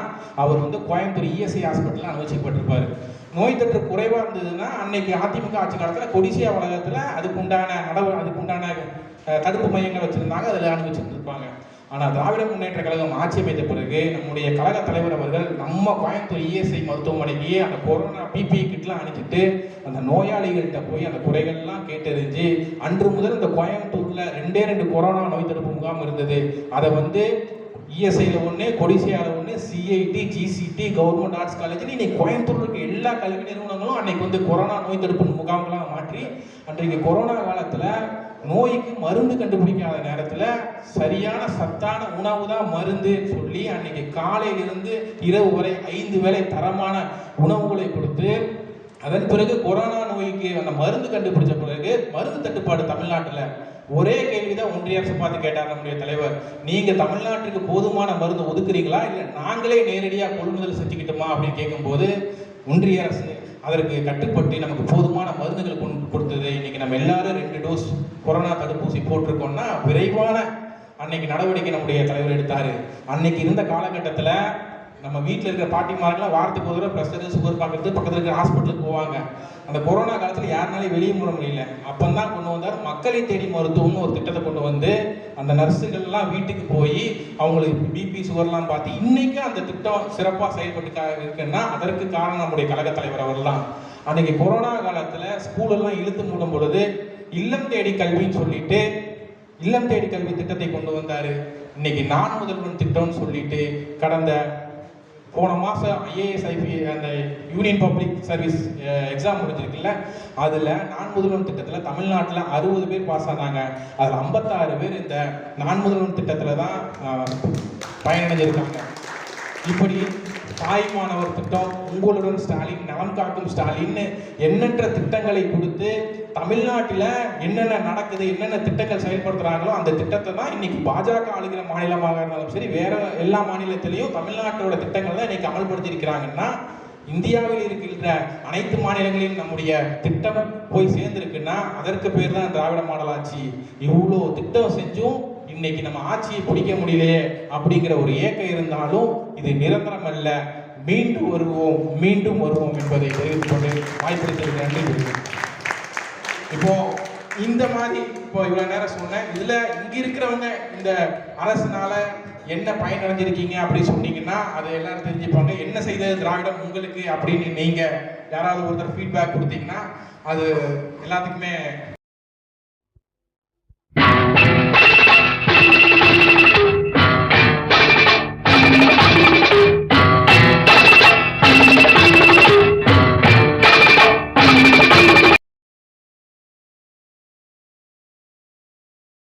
அவர் கோயம்புத்தூர் இஎஸ்ஐ ஹாஸ்பிட்டல் அனுமதிக்கப்பட்டிருப்பாரு. நோய் தொற்று குறைவா இருந்ததுன்னா அன்னைக்கு அதிமுக ஆட்சி காலத்துல கொடிசியா வளாகத்துல அதுக்குண்டான தடுப்பு மையங்கள் வச்சிருந்தாங்க, அதில் அனுமதிச்சிருப்பாங்க. ஆனா திராவிட முன்னேற்ற கழகம் ஆட்சி அமைத்த பிறகு நம்முடைய கழக தலைவர் அவர்கள் நம்ம கோயம்புத்தூர் இஎஸ்ஐ மருத்துவமனைக்கு அந்த கொரோனா பிபி கிட்லாம் அனுப்பிச்சிட்டு அந்த நோயாளிகள்கிட்ட போய் அந்த குறைகள்லாம் கேட்டறிஞ்சு அன்று முதல் இந்த கோயம்புத்தூர்ல 2 கொரோனா நோய் தடுப்பு முகாம் இருந்தது. அதை இஎஸ்ஐல 1, கொடிசியால 1, CIT, GCT, government arts college, இன்னைக்கு கோயம்புத்தூர்ல இருக்க எல்லா கல்வி நிறுவனங்களும் அன்னைக்கு கொரோனா நோய் தடுப்பு முகாம்களாக மாற்றி அன்றைக்கு கொரோனா காலத்துல நோய்க்கு மருந்து கண்டுபிடிக்காத நேரத்துல சரியான சத்தான உணவு தான் மருந்து சொல்லி அன்னைக்கு காலையிலிருந்து இரவு வரை 5 வேளை தரமான உணவுகளை கொடுத்து அதன் பிறகு கொரோனா நோய்க்கு அந்த மருந்து கண்டுபிடிச்ச பிறகு மருந்து தட்டுப்பாடு தமிழ்நாட்டுல ஒரே கேள்விதான் ஒன்றிய அரசு பார்த்து கேட்டார் நம்முடைய தலைவர், நீங்க தமிழ்நாட்டுக்கு போதுமான மருந்து ஒதுக்குறீங்களா இல்ல நாங்களே நேரடியா கொள்முதல் செஞ்சுக்கிட்டோமா அப்படின்னு கேட்கும்போது ஒன்றிய அரசு அதற்கு கட்டுப்பட்டு நமக்கு போதுமான மருந்துகள் கொடுத்தது. இன்னைக்கு நம்ம எல்லாரும் 2 டோஸ் கொரோனா தடுப்பூசி போட்டிருக்கோம்னா விரைவான அன்னைக்கு நடவடிக்கை நம்முடைய தலைவர் எடுத்தாரு. அன்னைக்கு இருந்த காலகட்டத்துல நம்ம வீட்டில் இருக்கிற பாட்டிமாரெல்லாம் வாரத்துக்கு ஒரு தடவை ப்ரெஷர் சுகர் பார்க்கறது பக்கத்தில் இருக்கிற ஹாஸ்பிட்டலுக்கு போவாங்க. அந்த கொரோனா காலத்தில் யாருனாலையும் வெளியே போட முடியல. அப்பந்தான் கொண்டு வந்தார் மக்களை தேடி மருத்துவம்னு ஒரு திட்டத்தை கொண்டு வந்து அந்த நர்ஸுகள்லாம் வீட்டுக்கு போய் அவங்களுக்கு பிபி சுகர்லாம் பார்த்து இன்னைக்கு அந்த திட்டம் சிறப்பாக செயல்பட்டு இருக்குன்னா அதற்கு காரணம் நம்முடைய கழக தலைவர் அவர்கள் தான். அன்னைக்கு கொரோனா காலத்தில் ஸ்கூலெல்லாம் இழுத்து மூடும் பொழுது இல்லம் தேடி கல்வின்னு சொல்லிட்டு இல்லம் தேடி கல்வி திட்டத்தை கொண்டு வந்தாரு. இன்னைக்கு நான் முதல்வன் திட்டம்னு சொல்லிட்டு கடந்த போன மாதம் ஐஏஎஸ் ஐபிஎஸ் அந்த யூனியன் பப்ளிக் சர்வீஸ் எக்ஸாம் முடிஞ்சிருக்குல்ல, அதில் நான் முதல்வன் திட்டத்தில் தமிழ்நாட்டில் 60 பேர் பாஸ் ஆனாங்க. அதில் 56 பேர் இந்த நான் முதல்வன் திட்டத்தில் தான் பயனடைஞ்சிருக்காங்க. இப்படி தாய்மானவர் திட்டம், உங்களுடன் ஸ்டாலின், நலம் காக்கும் ஸ்டாலின் எண்ணற்ற திட்டங்களை கொடுத்து தமிழ்நாட்டில் என்னென்ன நடக்குது, என்னென்ன திட்டங்கள் செயல்படுத்துறாங்களோ அந்த திட்டத்தை தான் இன்னைக்கு பாஜக ஆளுகிற மாநிலமாக இருந்தாலும் சரி வேற எல்லா மாநிலத்திலையும் தமிழ்நாட்டோட திட்டங்கள் தான் இன்னைக்கு அமல்படுத்தி இருக்கிறாங்கன்னா இந்தியாவில் இருக்கின்ற அனைத்து மாநிலங்களிலும் நம்முடைய திட்டம் போய் சேர்ந்திருக்குன்னா அதற்கு பேர் தான் திராவிட மாடல் ஆட்சி. இவ்வளோ திட்டம் செஞ்சும் இன்னைக்கு நம்ம ஆட்சியை பிடிக்க முடியலையே அப்படிங்கிற ஒரு ஏக்கம் இருந்தாலும் இது நிரந்தரம் அல்ல. மீண்டும் வருவோம் என்பதை தெரிவித்துக் கொண்டு வாய்ப்பளித்ததுக்கு நன்றி கூறுகிறேன். இப்போ இந்த மாதிரி இவ்வளவு நேரம் சொன்னேன். இதுல இங்க இருக்கிறவங்க இந்த அரசுனால என்ன பயனடைஞ்சிருக்கீங்க அப்படின்னு சொன்னீங்கன்னா அதை எல்லாரும் தெரிஞ்சுப்பாங்க. என்ன செய்தது திராவிடம் உங்களுக்கு அப்படின்னு நீங்க யாராவது ஒருத்தர் ஃபீட்பேக் கொடுத்தீங்கன்னா அது எல்லாத்துக்குமே